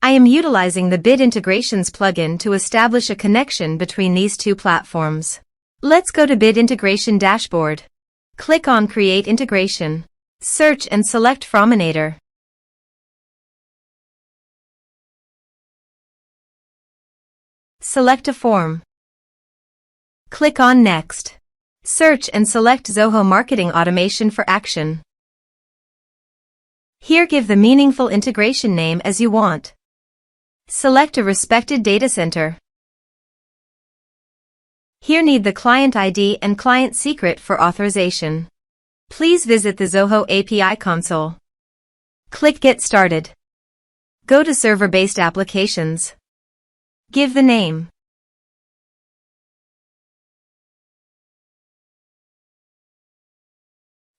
I am utilizing the Bit Integrations plugin to establish a connection between these two platforms. Let's go to Bit Integration Dashboard. Click on Create Integration. Search and select Forminator. Select a form. Click on Next. Search and select Zoho Marketing Automation for action. Here give the meaningful integration name as you want. Select a respected data center. Here need the client ID and client secret for authorization. Please visit the Zoho API console. Click Get Started. Go to Server-Based Applications. Give the name.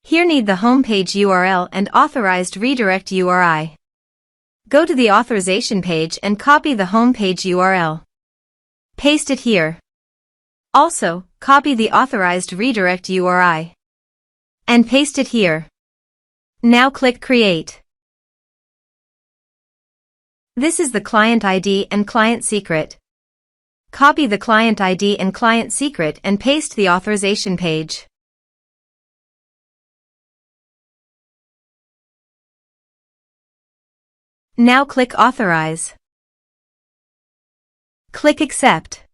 Here need the homepage URL and authorized redirect URI. Go to the authorization page and copy the homepage URL. Paste it here. Also, copy the authorized redirect URI. And paste it here. Now click Create. This is the client ID and client secret. Copy the client ID and client secret and paste the authorization page. Now click Authorize. Click Accept.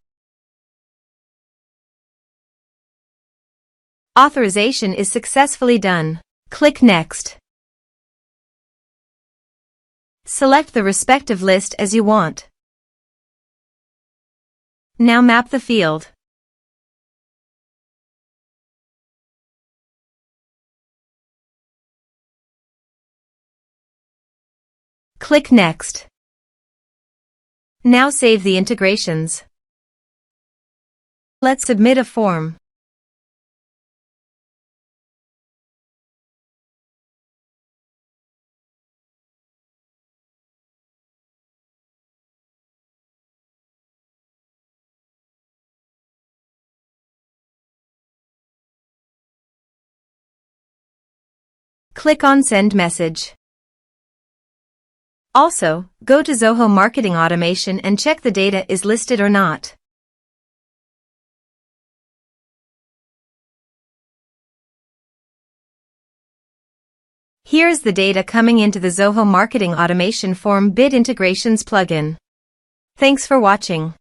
Authorization is successfully done. Click Next. Select the respective list as you want. Now map the field. Click Next. Now save the integrations. Let's submit a form. Click on Send Message. Also, go to Zoho Marketing Automation and check the data is listed or not. Here is the data coming into the Zoho Marketing Automation Form Bit Integrations plugin. Thanks for watching.